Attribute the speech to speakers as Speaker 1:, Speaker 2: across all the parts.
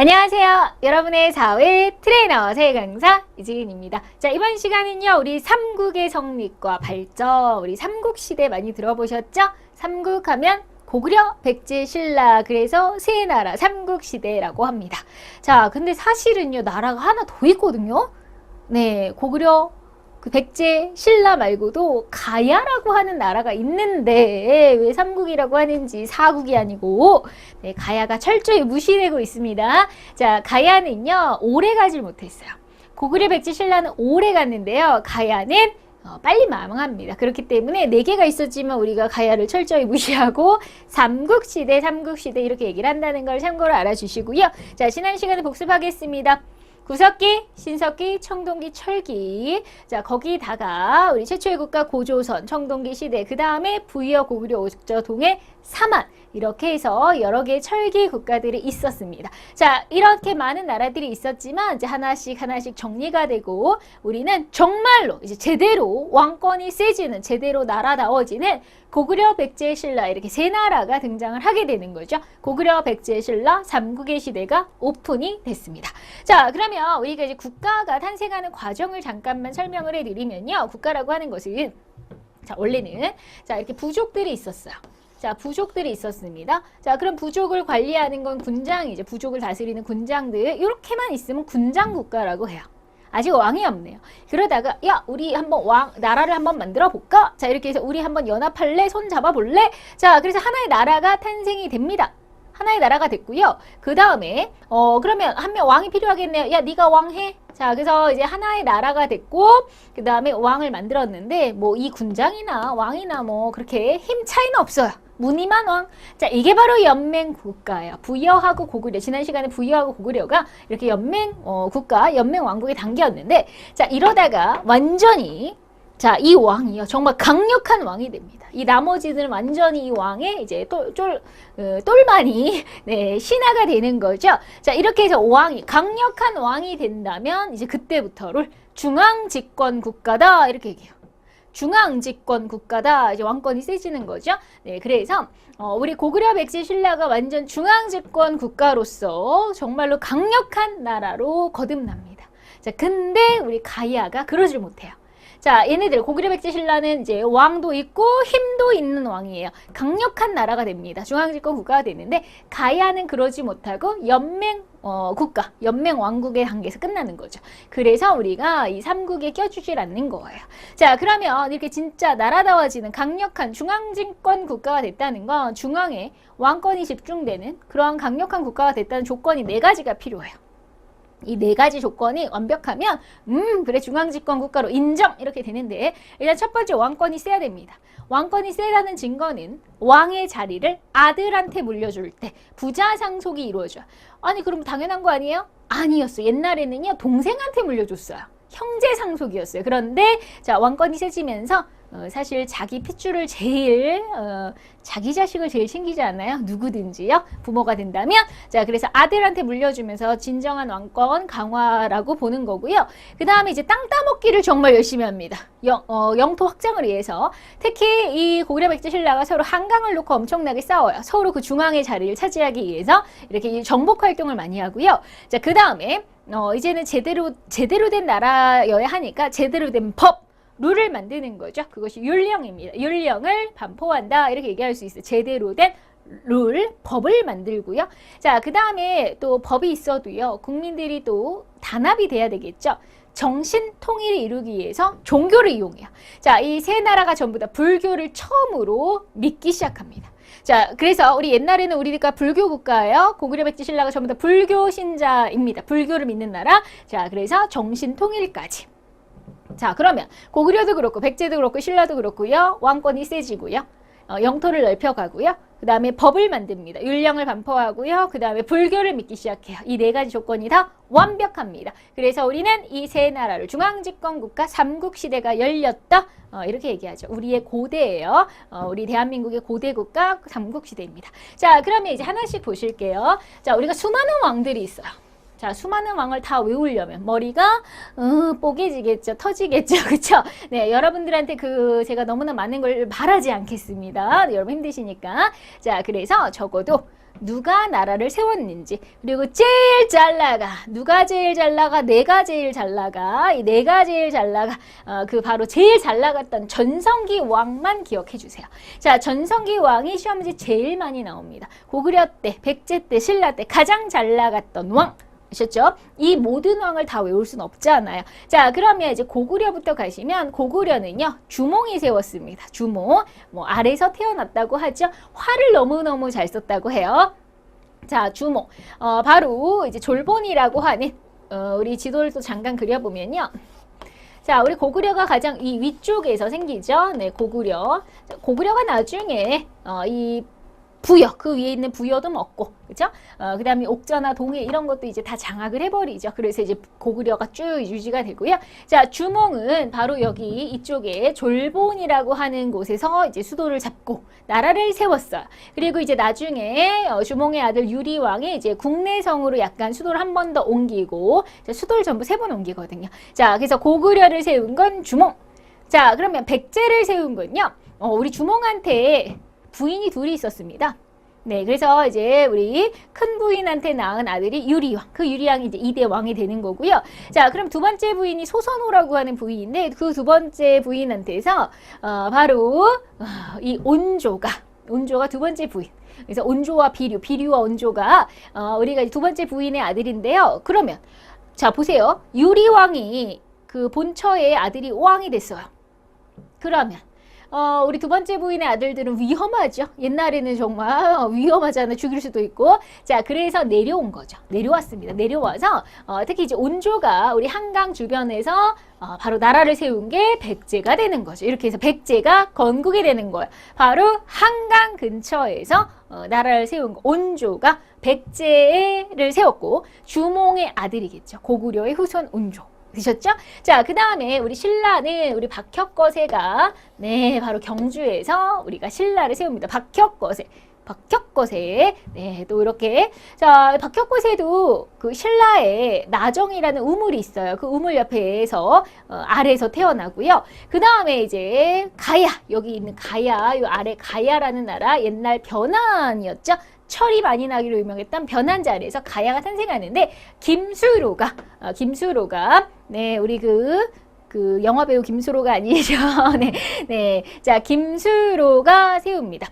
Speaker 1: 안녕하세요. 여러분의 사회 트레이너 세강사 이지은입니다. 자, 이번 시간은요, 우리 삼국의 성립과 발전, 우리 삼국시대 많이 들어보셨죠? 삼국하면 고구려, 백제, 신라, 그래서 세 나라 삼국시대라고 합니다. 자, 근데 사실은요, 나라가 하나 더 있거든요. 네, 고구려, 백제, 신라 말고도 가야라고 하는 나라가 있는데 왜 삼국이라고 하는지 사국이 아니고 네, 가야가 철저히 무시되고 있습니다. 자, 가야는요 오래 가질 못했어요. 고구려, 백제, 신라는 오래 갔는데요. 가야는 빨리 망합니다. 그렇기 때문에 4개가 있었지만 우리가 가야를 철저히 무시하고 삼국시대 이렇게 얘기를 한다는 걸 참고로 알아주시고요. 자, 지난 시간에 복습하겠습니다. 구석기, 신석기, 청동기, 철기. 자, 거기다가 우리 최초의 국가 고조선, 청동기 시대, 그 다음에 부여, 고구려, 옥저, 동해, 사만. 이렇게 해서 여러 개의 철기 국가들이 있었습니다. 자, 이렇게 많은 나라들이 있었지만 이제 하나씩 정리가 되고 우리는 정말로 이제 제대로 왕권이 세지는, 제대로 나라다워지는 고구려, 백제, 신라 이렇게 세 나라가 등장을 하게 되는 거죠. 고구려, 백제, 신라 삼국의 시대가 오픈이 됐습니다. 자, 그러면 우리가 이제 국가가 탄생하는 과정을 잠깐만 설명을 해드리면요. 국가라고 하는 것은 자, 원래는 자, 이렇게 부족들이 있었어요. 자, 부족들이 있었습니다. 자, 그럼 부족을 관리하는 건 군장이죠. 부족을 다스리는 군장들. 이렇게만 있으면 군장 국가라고 해요. 아직 왕이 없네요. 그러다가 야, 우리 한번 나라를 한번 만들어 볼까? 자, 이렇게 해서 우리 한번 연합할래? 손 잡아볼래? 자, 그래서 하나의 나라가 탄생이 됩니다. 하나의 나라가 됐고요. 그 다음에 그러면 한 명 왕이 필요하겠네요. 야, 네가 왕해. 자, 그래서 이제 하나의 나라가 됐고 그 다음에 왕을 만들었는데 뭐 이 군장이나 왕이나 뭐 그렇게 힘 차이는 없어요. 무늬만 왕. 자, 이게 바로 연맹 국가예요. 부여하고 고구려. 지난 시간에 부여하고 고구려가 이렇게 연맹 국가, 연맹 왕국에 담겼는데 자, 이러다가 완전히 자, 이 왕이요. 정말 강력한 왕이 됩니다. 이 나머지들은 완전히 이 왕의 이제 똘마니 네, 신하가 되는 거죠. 자, 이렇게 해서 강력한 왕이 된다면 이제 그때부터를 중앙집권 국가다 이렇게 얘기해요. 중앙집권 국가다. 이제 왕권이 세지는 거죠. 네, 그래서 우리 고구려, 백제, 신라가 완전 중앙집권 국가로서 정말로 강력한 나라로 거듭납니다. 자, 근데 우리 가야가 그러질 못해요. 자, 얘네들 고구려, 백제, 신라는 이제 왕도 있고 힘도 있는 왕이에요. 강력한 나라가 됩니다. 중앙집권 국가가 되는데 가야는 그러지 못하고 연맹 국가, 연맹 왕국의 단계에서 끝나는 거죠. 그래서 우리가 이 삼국에 껴주질 않는 거예요. 자, 그러면 이렇게 진짜 나라다워지는 강력한 중앙집권 국가가 됐다는 건 중앙에 왕권이 집중되는 그러한 강력한 국가가 됐다는 조건이 4가지가 필요해요. 이 4가지 조건이 완벽하면 그래 중앙집권 국가로 인정 이렇게 되는데 일단 첫 번째 왕권이 세야 됩니다. 왕권이 세다는 증거는 왕의 자리를 아들한테 물려줄 때 부자 상속이 이루어져요. 아니 그럼 당연한 거 아니에요? 아니었어요. 옛날에는요 동생한테 물려줬어요. 형제 상속이었어요. 그런데 자 왕권이 세지면서 사실 자기 핏줄을 제일 자기 자식을 제일 챙기지 않나요? 누구든지요. 부모가 된다면 자 그래서 아들한테 물려주면서 진정한 왕권 강화라고 보는 거고요. 그 다음에 이제 땅 따먹기를 정말 열심히 합니다. 영토 확장을 위해서 특히 이 고구려 백제 신라가 서로 한강을 놓고 엄청나게 싸워요. 서로 그 중앙의 자리를 차지하기 위해서 이렇게 정복 활동을 많이 하고요. 자 그 다음에 이제는 제대로 된 나라여야 하니까 제대로 된 법 룰을 만드는 거죠. 그것이 율령입니다. 율령을 반포한다 이렇게 얘기할 수 있어요. 제대로 된 룰, 법을 만들고요. 자, 그 다음에 또 법이 있어도요. 국민들이 또 단합이 돼야 되겠죠. 정신 통일을 이루기 위해서 종교를 이용해요. 자, 이 세 나라가 전부 다 불교를 처음으로 믿기 시작합니다. 자, 그래서 우리 옛날에는 우리가 불교 국가예요. 고구려 백제 신라가 전부 다 불교 신자입니다. 불교를 믿는 나라. 자, 그래서 정신 통일까지. 자, 그러면 고구려도 그렇고 백제도 그렇고 신라도 그렇고요. 왕권이 세지고요. 영토를 넓혀가고요. 그 다음에 법을 만듭니다. 율령을 반포하고요. 그 다음에 불교를 믿기 시작해요. 이 4가지 조건이 다 완벽합니다. 그래서 우리는 이 세 나라를 중앙집권 국가 삼국시대가 열렸다. 이렇게 얘기하죠. 우리의 고대예요. 우리 대한민국의 고대 국가 삼국시대입니다. 자, 그러면 이제 하나씩 보실게요. 자, 우리가 수많은 왕들이 있어요. 자, 수많은 왕을 다 외우려면 머리가 뽀개지겠죠. 터지겠죠. 그쵸? 네, 여러분들한테 제가 너무나 많은 걸 말하지 않겠습니다. 네, 여러분 힘드시니까. 자, 그래서 적어도 누가 나라를 세웠는지, 그리고 제일 잘 나가, 누가 제일 잘 나가, 내가 제일 잘 나가, 이 내가 제일 잘 나가, 그 바로 제일 잘 나갔던 전성기 왕만 기억해 주세요. 자, 전성기 왕이 시험 문제 제일 많이 나옵니다. 고구려 때, 백제 때, 신라 때 가장 잘 나갔던 왕. 아셨죠? 이 모든 왕을 다 외울 수는 없잖아요. 자, 그러면 이제 고구려부터 가시면 고구려는요, 주몽이 세웠습니다. 주몽. 뭐 아래서 태어났다고 하죠. 활을 너무너무 잘 썼다고 해요. 자, 주몽. 바로 이제 졸본이라고 하는 우리 지도를 또 잠깐 그려보면요. 자, 우리 고구려가 가장 이 위쪽에서 생기죠. 네, 고구려. 자, 고구려가 나중에 이 부여, 그 위에 있는 부여도 먹고, 그죠? 그 다음에 옥저나 동해 이런 것도 이제 다 장악을 해버리죠. 그래서 이제 고구려가 쭉 유지가 되고요. 자, 주몽은 바로 여기 이쪽에 졸본이라고 하는 곳에서 이제 수도를 잡고 나라를 세웠어요. 그리고 이제 나중에 주몽의 아들 유리왕이 이제 국내성으로 약간 수도를 한 번 더 옮기고, 자, 수도를 전부 3번 옮기거든요. 자, 그래서 고구려를 세운 건 주몽. 자, 그러면 백제를 세운 건요, 우리 주몽한테 부인이 둘이 있었습니다. 네, 그래서 이제 우리 큰 부인한테 낳은 아들이 유리왕. 그 유리왕이 이제 2대 왕이 되는 거고요. 자, 그럼 두 번째 부인이 소선호라고 하는 부인인데 그 두 번째 부인한테서 바로 이 온조가 두 번째 부인. 그래서 온조와 비류와 온조가 우리가 두 번째 부인의 아들인데요. 그러면 자, 보세요. 유리왕이 그 본처의 아들이 왕이 됐어요. 그러면 우리 두 번째 부인의 아들들은 위험하죠. 옛날에는 정말 위험하잖아요. 죽일 수도 있고. 자, 그래서 내려온 거죠. 내려왔습니다. 내려와서 특히 이제 온조가 우리 한강 주변에서 바로 나라를 세운 게 백제가 되는 거죠. 이렇게 해서 백제가 건국이 되는 거예요. 바로 한강 근처에서 나라를 세운 거. 온조가 백제를 세웠고 주몽의 아들이겠죠. 고구려의 후손 온조. 되셨죠? 자, 그 다음에 우리 신라는 우리 박혁거세가 네, 바로 경주에서 우리가 신라를 세웁니다. 박혁거세. 네, 또 이렇게. 자, 박혁거세도 그 신라에 나정이라는 우물이 있어요. 그 우물 옆에서, 아래에서 태어나고요. 그 다음에 이제 가야, 여기 있는 가야, 요 아래 가야라는 나라, 옛날 변한이었죠? 철이 많이 나기로 유명했던 변한 자리에서 가야가 탄생하는데, 김수로가, 네, 우리 그 영화배우 김수로가 아니죠. 네. 자, 김수로가 세웁니다.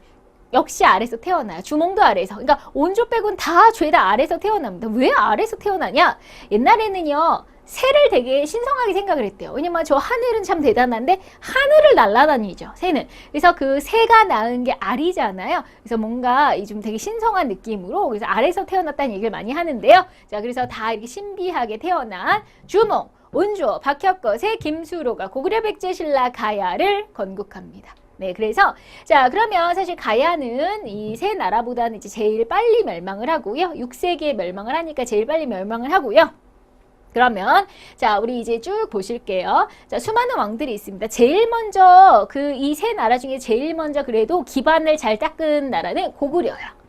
Speaker 1: 역시 아래에서 태어나요. 주몽도 아래에서. 그러니까 온조 빼고는 다 죄다 아래에서 태어납니다. 왜 아래에서 태어나냐? 옛날에는요, 새를 되게 신성하게 생각을 했대요. 왜냐면 저 하늘은 참 대단한데 하늘을 날아다니죠, 새는. 그래서 그 새가 낳은 게 알이잖아요. 그래서 뭔가 좀 되게 신성한 느낌으로 그래서 아래에서 태어났다는 얘기를 많이 하는데요. 자, 그래서 다 이렇게 신비하게 태어난 주몽, 온조, 박혁거세, 김수로가 고구려 백제 신라 가야를 건국합니다. 네, 그래서 자, 그러면 사실 가야는 이 세 나라보다는 이제 제일 빨리 멸망을 하고요. 6세기에 멸망을 하니까 제일 빨리 멸망을 하고요. 그러면 자, 우리 이제 쭉 보실게요. 자, 수많은 왕들이 있습니다. 제일 먼저 그 이 세 나라 중에 제일 먼저 그래도 기반을 잘 닦은 나라는 고구려예요.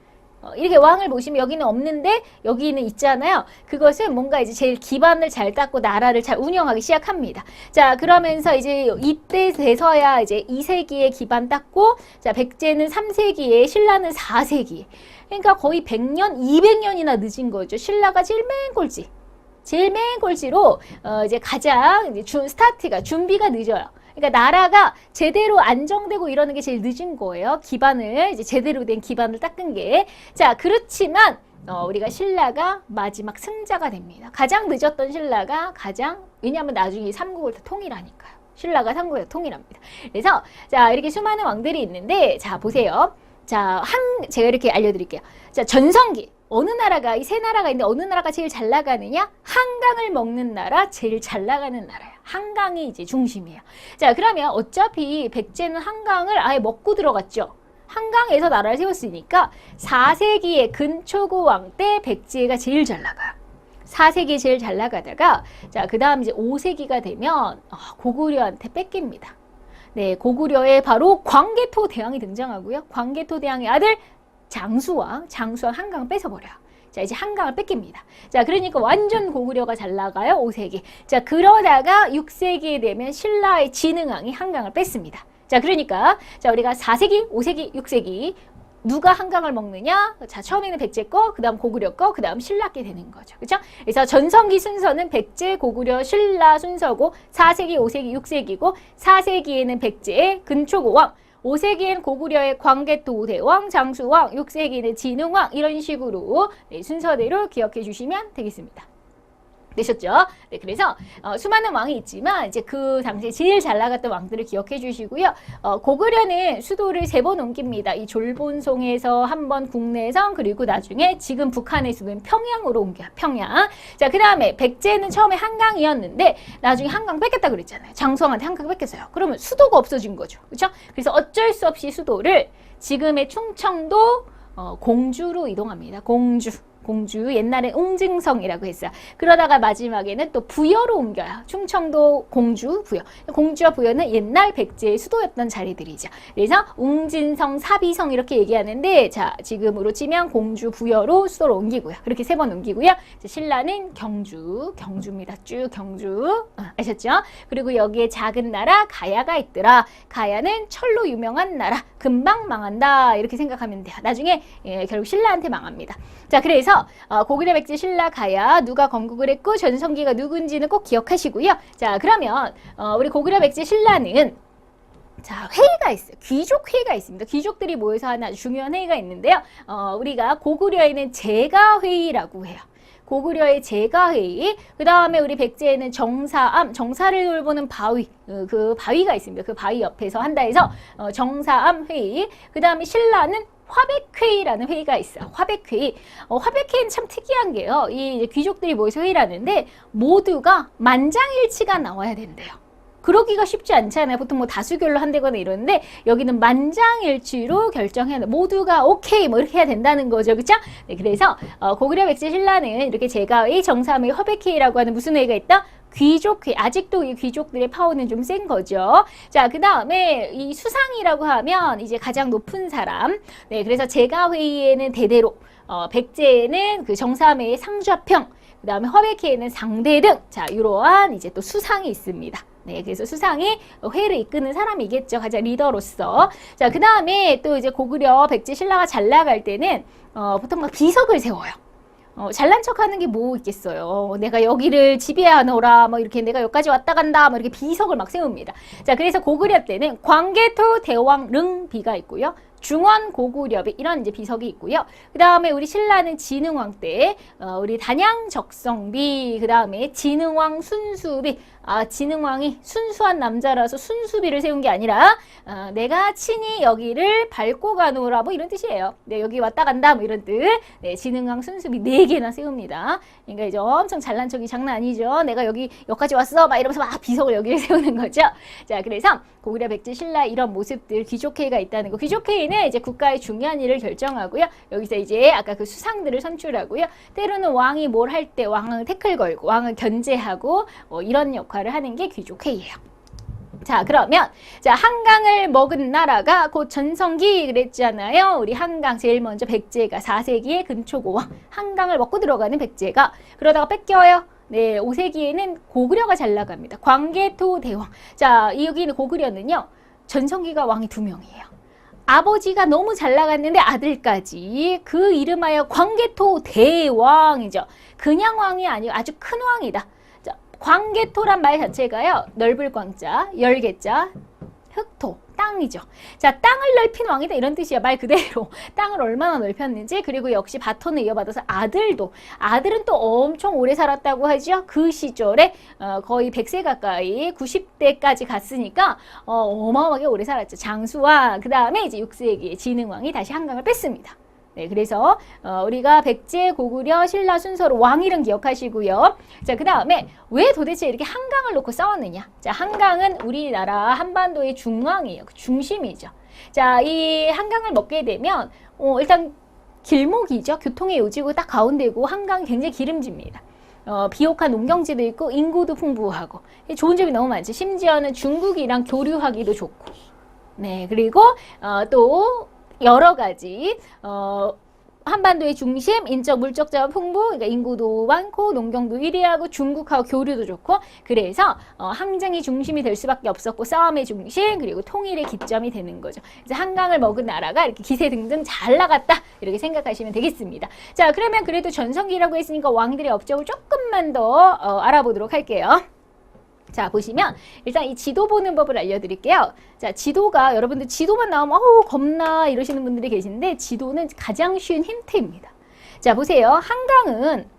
Speaker 1: 이렇게 왕을 보시면 여기는 없는데 여기는 있잖아요. 그것은 뭔가 이제 제일 기반을 잘 닦고 나라를 잘 운영하기 시작합니다. 자, 그러면서 이제 이때 돼서야 이제 2세기에 기반 닦고, 자, 백제는 3세기에, 신라는 4세기. 그러니까 거의 100년, 200년이나 늦은 거죠. 신라가 제일 맨 꼴찌로 이제 가장 이제 스타트가 준비가 늦어요. 그러니까 나라가 제대로 안정되고 이러는 게 제일 늦은 거예요. 기반을 이제 제대로 된 기반을 닦은 게. 자, 그렇지만 우리가 신라가 마지막 승자가 됩니다. 가장 늦었던 신라가 왜냐하면 나중에 삼국을 다 통일하니까요. 신라가 삼국을 다 통일합니다. 그래서 자, 이렇게 수많은 왕들이 있는데 자, 보세요. 자, 제가 이렇게 알려드릴게요. 자, 전성기. 어느 나라가, 이 세 나라가 있는데 어느 나라가 제일 잘 나가느냐? 한강을 먹는 나라, 제일 잘 나가는 나라예요. 한강이 이제 중심이에요. 자, 그러면 어차피 백제는 한강을 아예 먹고 들어갔죠. 한강에서 나라를 세웠으니까 4세기의 근초고 왕 때 백제가 제일 잘 나가요. 4세기에 제일 잘 나가다가 자, 그 다음 이제 5세기가 되면 고구려한테 뺏깁니다. 네, 고구려에 바로 광개토 대왕이 등장하고요. 광개토 대왕의 아들 장수왕 한강을 뺏어버려요. 자, 이제 한강을 뺏깁니다. 자, 그러니까 완전 고구려가 잘 나가요. 5세기. 자, 그러다가 6세기에 되면 신라의 진흥왕이 한강을 뺏습니다. 자, 그러니까 자, 우리가 4세기, 5세기, 6세기 누가 한강을 먹느냐? 자, 처음에는 백제 거, 그 다음 고구려 거, 그 다음 신라 게 되는 거죠. 그렇죠? 그래서 전성기 순서는 백제, 고구려, 신라 순서고 4세기, 5세기, 6세기고 4세기에는 백제의 근초고왕, 5세기엔 고구려의 광개토대왕, 장수왕, 6세기는 진흥왕 이런 식으로 네, 순서대로 기억해 주시면 되겠습니다. 되셨죠? 네, 그래서 수많은 왕이 있지만 이제 그 당시에 제일 잘 나갔던 왕들을 기억해 주시고요. 고구려는 수도를 3번 옮깁니다. 이 졸본송에서 한 번 국내성 그리고 나중에 지금 북한의 수도는 평양으로 옮겨요. 평양. 자, 그 다음에 백제는 처음에 한강이었는데 나중에 한강 뺏겼다 그랬잖아요. 장수왕한테 한강 뺏겼어요. 그러면 수도가 없어진 거죠. 그렇죠? 그래서 어쩔 수 없이 수도를 지금의 충청도 공주로 이동합니다. 공주 옛날에 웅증성이라고 했어요. 그러다가 마지막에는 또 부여로 옮겨요. 충청도 공주 부여. 공주와 부여는 옛날 백제의 수도였던 자리들이죠. 그래서 웅진성, 사비성 이렇게 얘기하는데 자 지금으로 치면 공주 부여로 수도를 옮기고요. 그렇게 3번 옮기고요. 신라는 경주입니다. 쭉 경주 아셨죠? 그리고 여기에 작은 나라 가야가 있더라. 가야는 철로 유명한 나라. 금방 망한다 이렇게 생각하면 돼요. 나중에 결국 신라한테 망합니다. 자 그래서 고구려, 백제, 신라, 가야 누가 건국을 했고 전성기가 누군지는 꼭 기억하시고요. 자 그러면 우리 고구려, 백제, 신라는 자 회의가 있어요. 귀족 회의가 있습니다. 귀족들이 모여서 하는 아주 중요한 회의가 있는데요. 우리가 고구려에는 제가회의라고 해요. 고구려의 제가회의, 그 다음에 우리 백제에는 정사암, 정사를 돌보는 바위, 그 바위가 있습니다. 그 바위 옆에서 한다 해서 정사암 회의, 그 다음에 신라는 화백회의라는 회의가 있어요. 화백회의. 화백회의는 참 특이한 게요. 이 귀족들이 모여서 회의를 하는데 모두가 만장일치가 나와야 된대요. 그러기가 쉽지 않잖아요. 보통 뭐 다수결로 한다거나 이러는데 여기는 만장일치로 결정해야 돼. 모두가 오케이 뭐 이렇게 해야 된다는 거죠. 그렇죠? 네, 그래서 고구려, 백제, 신라는 이렇게 제가회의, 정사회의, 화백회의라고 하는 무슨 회의가 있다? 귀족회. 아직도 이 귀족들의 파워는 좀 센 거죠. 자, 그 다음에 이 수상이라고 하면 이제 가장 높은 사람. 네, 그래서 제가회의에는 대대로, 백제에는 그 정사회의 상좌평, 그 다음에 화백회의는 상대등. 자, 이러한 이제 또 수상이 있습니다. 네, 그래서 수상이 회의를 이끄는 사람이겠죠. 가장 리더로서. 자, 그 다음에 또 이제 고구려, 백제, 신라가 잘 나갈 때는 보통 막 비석을 세워요. 잘난 척 하는 게 뭐 있겠어요. 내가 여기를 지배하노라, 뭐 이렇게 내가 여기까지 왔다 간다, 뭐 이렇게 비석을 막 세웁니다. 자, 그래서 고구려 때는 광개토 대왕 릉비가 있고요. 중원 고구려비 이런 이제 비석이 있고요. 그 다음에 우리 신라는 진흥왕 때 우리 단양 적성비, 그 다음에 진흥왕 순수비. 진흥왕이 순수한 남자라서 순수비를 세운 게 아니라 내가 친히 여기를 밟고 가노라 뭐 이런 뜻이에요. 네, 여기 왔다 간다 뭐 이런 뜻. 네, 진흥왕 순수비 4개나 세웁니다. 그러니까 이제 엄청 잘난 척이 장난 아니죠. 내가 여기까지 왔어 막 이러면서 막 비석을 여기를 세우는 거죠. 자, 그래서 고구려, 백제, 신라 이런 모습들 귀족회의가 있다는 거. 귀족회의는 이제 국가의 중요한 일을 결정하고요. 여기서 이제 아까 그 수상들을 선출하고요. 때로는 왕이 뭘 할 때 왕을 태클 걸고 왕을 견제하고 이런 역할을 하는 게 귀족회의예요. 자, 그러면 자 한강을 먹은 나라가 곧 전성기 그랬잖아요. 우리 한강 제일 먼저 백제가 4세기의 근초고왕 한강을 먹고 들어가는 백제가 그러다가 뺏겨요. 네, 5세기에는 고구려가 잘 나갑니다. 광개토 대왕. 자, 여기는 고구려는요. 전성기가 왕이 2명이에요. 아버지가 너무 잘 나갔는데 아들까지 그 이름하여 광개토 대왕이죠. 그냥 왕이 아니고 아주 큰 왕이다. 자, 광개토란 말 자체가요. 넓을 광자, 열개자, 흑토, 땅이죠. 자, 땅을 넓힌 왕이다 이런 뜻이야. 말 그대로 땅을 얼마나 넓혔는지. 그리고 역시 바톤을 이어받아서 아들은 또 엄청 오래 살았다고 하죠. 그 시절에 거의 100세 가까이 90대까지 갔으니까 어마어마하게 오래 살았죠. 장수왕. 그 다음에 이제 6세기에 진흥왕이 다시 한강을 뺐습니다. 네, 그래서 우리가 백제, 고구려, 신라 순서로 왕 이름 기억하시고요. 자, 그 다음에 왜 도대체 이렇게 한강을 놓고 싸웠느냐? 자, 한강은 우리나라 한반도의 중앙이에요. 그 중심이죠. 자, 이 한강을 먹게 되면 일단 길목이죠. 교통의 요지고 딱 가운데고 한강이 굉장히 기름집니다. 비옥한 농경지도 있고 인구도 풍부하고 좋은 점이 너무 많죠. 심지어는 중국이랑 교류하기도 좋고. 네, 그리고 또 여러 가지 한반도의 중심, 인적 물적 자원 풍부, 그러니까 인구도 많고 농경도 1위하고 중국하고 교류도 좋고 그래서 항쟁이 중심이 될 수밖에 없었고 싸움의 중심 그리고 통일의 기점이 되는 거죠. 그래서 한강을 먹은 나라가 이렇게 기세 등등 잘 나갔다 이렇게 생각하시면 되겠습니다. 자, 그러면 그래도 전성기라고 했으니까 왕들의 업적을 조금만 더 알아보도록 할게요. 자, 보시면 일단 이 지도 보는 법을 알려드릴게요. 자, 지도가 여러분들 지도만 나오면 어우 겁나 이러시는 분들이 계신데 지도는 가장 쉬운 힌트입니다. 자, 보세요. 한강은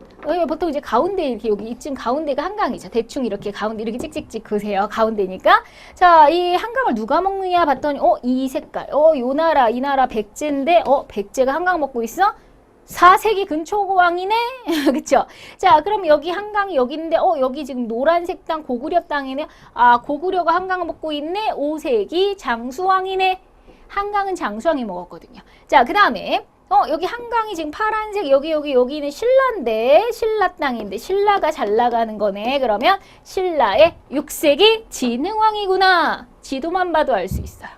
Speaker 1: 보통 이제 가운데 이렇게 여기 이쯤 가운데가 한강이죠. 대충 이렇게 가운데 이렇게 찍찍찍 그세요. 가운데니까. 자, 이 한강을 누가 먹느냐 봤더니 이 색깔. 요 나라 이 나라 백제인데 백제가 한강 먹고 있어? 4세기 근초고왕이네? 그쵸? 자, 그럼 여기 한강이 여기 있는데, 여기 지금 노란색 땅 고구려 땅이네? 아, 고구려가 한강을 먹고 있네? 5세기 장수왕이네? 한강은 장수왕이 먹었거든요. 자, 그 다음에, 여기 한강이 지금 파란색, 여기는 신라인데, 신라 땅인데, 신라가 잘 나가는 거네. 그러면 신라의 6세기 진흥왕이구나. 지도만 봐도 알 수 있어요.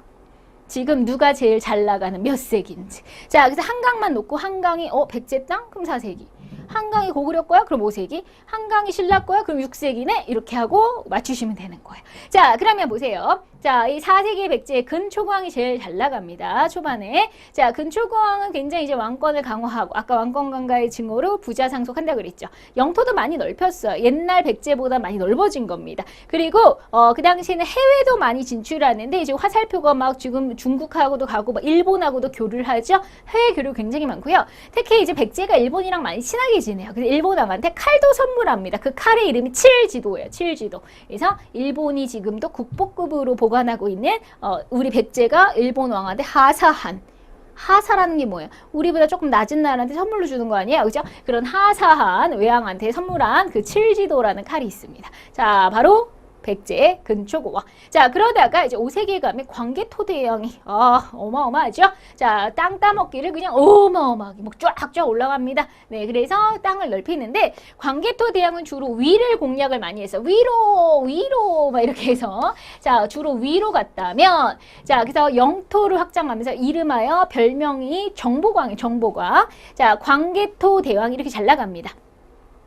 Speaker 1: 지금 누가 제일 잘 나가는 몇 세기인지. 자, 그래서 한강만 놓고 한강이 백제 땅? 그럼 4세기. 한강이 고구려 거야? 그럼 5세기. 한강이 신라 거야? 그럼 6세기네? 이렇게 하고 맞추시면 되는 거예요. 자, 그러면 보세요. 자, 이 4세기 백제의 근초고왕이 제일 잘 나갑니다. 초반에. 자, 근초고왕은 굉장히 이제 왕권을 강화하고 아까 왕권 강화의 증오로 부자 상속한다고 그랬죠. 영토도 많이 넓혔어요. 옛날 백제보다 많이 넓어진 겁니다. 그리고 그 당시에는 해외도 많이 진출하는데 이제 화살표가 막 지금 중국하고도 가고 막 일본하고도 교류를 하죠. 해외 교류 굉장히 많고요. 특히 이제 백제가 일본이랑 많이 친하게 지내요. 그래서 일본 왕한테 칼도 선물합니다. 그 칼의 이름이 칠지도예요. 칠지도. 그래서 일본이 지금도 국보급으로 보관하고 있는 우리 백제가 일본 왕한테 하사라는 게 뭐예요? 우리보다 조금 낮은 나라한테 선물로 주는 거 아니에요? 그죠? 그런 하사한 외왕한테 선물한 그 칠지도라는 칼이 있습니다. 자, 바로 백제의 근초고왕. 자, 그러다가 이제 5세기에 가면 광개토대왕이 어마어마하죠? 자, 땅 따먹기를 그냥 어마어마하게 막 쫙쫙 올라갑니다. 네, 그래서 땅을 넓히는데 광개토대왕은 주로 위를 공략을 많이 했어요. 위로 막 이렇게 해서 자, 주로 위로 갔다면 자, 그래서 영토를 확장하면서 이름하여 별명이 정보광이에요. 정보광. 자, 광개토대왕이 이렇게 잘 나갑니다.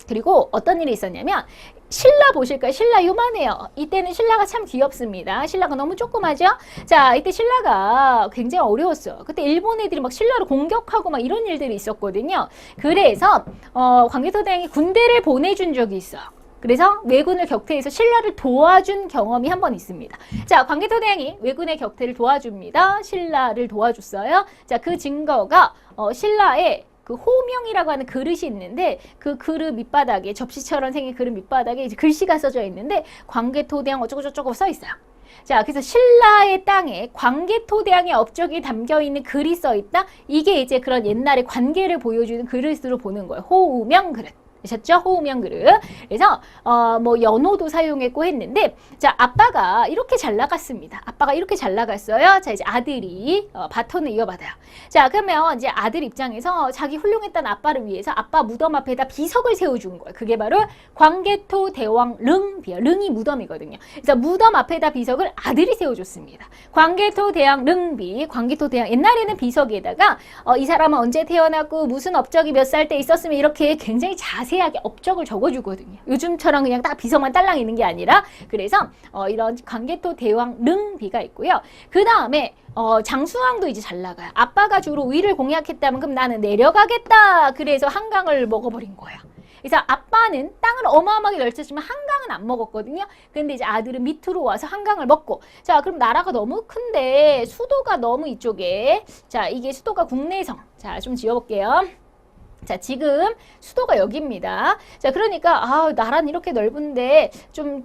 Speaker 1: 그리고 어떤 일이 있었냐면 신라 보실까요? 신라 요만해요. 이때는 신라가 참 귀엽습니다. 신라가 너무 조그마죠? 자, 이때 신라가 굉장히 어려웠어요. 그때 일본 애들이 막 신라를 공격하고 막 이런 일들이 있었거든요. 그래서 광개토대왕이 군대를 보내준 적이 있어요. 그래서 왜군을 격퇴해서 신라를 도와준 경험이 한 번 있습니다. 자, 광개토대왕이 왜군의 격퇴를 도와줍니다. 신라를 도와줬어요. 자, 그 증거가 신라의 그 호명이라고 하는 그릇이 있는데 그 그릇 밑바닥에 접시처럼 생긴 그릇 밑바닥에 이제 글씨가 써져 있는데 광개토대왕 어쩌고저쩌고 써 있어요. 자, 그래서 신라의 땅에 광개토대왕의 업적이 담겨 있는 글이 써 있다. 이게 이제 그런 옛날의 관계를 보여주는 그릇으로 보는 거예요. 호우명 그릇. 아셨죠? 호우명 그릇. 그래서 뭐 연호도 사용했고 했는데 자, 아빠가 이렇게 잘 나갔습니다. 아빠가 이렇게 잘 나갔어요. 자, 이제 아들이 바톤을 이어받아요. 자, 그러면 이제 아들 입장에서 자기 훌륭했던 아빠를 위해서 아빠 무덤 앞에다 비석을 세워준 거예요. 그게 바로 광개토대왕 릉비야. 릉이 무덤이거든요. 그래서 무덤 앞에다 비석을 아들이 세워줬습니다. 광개토대왕 릉비. 광개토대왕 옛날에는 비석에다가 이 사람은 언제 태어났고 무슨 업적이 몇 살 때 있었으면 이렇게 굉장히 자세하게 업적을 적어주거든요. 요즘처럼 그냥 딱 비석만 딸랑 있는 게 아니라 그래서 이런 광개토대왕 릉비가 있고요. 그 다음에 장수왕도 이제 잘 나가요. 아빠가 주로 위를 공략했다면 그럼 나는 내려가겠다. 그래서 한강을 먹어버린 거예요. 그래서 아빠는 땅을 어마어마하게 넓혔지만 한강은 안 먹었거든요. 근데 이제 아들은 밑으로 와서 한강을 먹고 자, 그럼 나라가 너무 큰데 수도가 너무 이쪽에 자, 이게 수도가 국내성. 자, 좀 지어볼게요. 자, 지금 수도가 여기입니다. 자, 그러니까 나라는 이렇게 넓은데 좀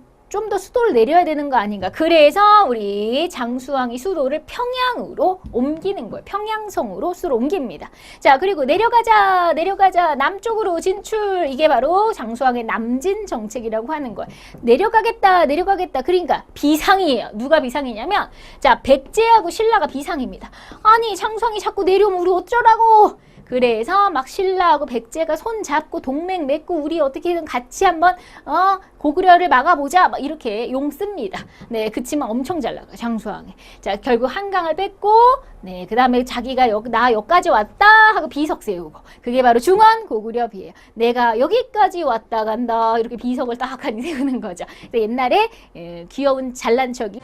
Speaker 1: 더 수도를 내려야 되는 거 아닌가. 그래서 우리 장수왕이 수도를 평양으로 옮기는 거예요. 평양성으로 수도를 옮깁니다. 자, 그리고 내려가자 남쪽으로 진출. 이게 바로 장수왕의 남진 정책이라고 하는 거예요. 내려가겠다. 그러니까 비상이에요. 누가 비상이냐면 자, 백제하고 신라가 비상입니다. 아니, 장수왕이 자꾸 내려오면 우리 어쩌라고. 그래서 막 신라하고 백제가 손 잡고 동맹 맺고 우리 어떻게든 같이 한번 고구려를 막아보자 막 이렇게 용 씁니다. 네, 그치만 엄청 잘 나가 장수왕이. 자, 결국 한강을 뺏고 네, 그 다음에 자기가 나 여기까지 왔다 하고 비석 세우고 그게 바로 중원 고구려 비예요. 내가 여기까지 왔다 간다 이렇게 비석을 딱 하니 세우는 거죠. 옛날에 귀여운 잘난 척이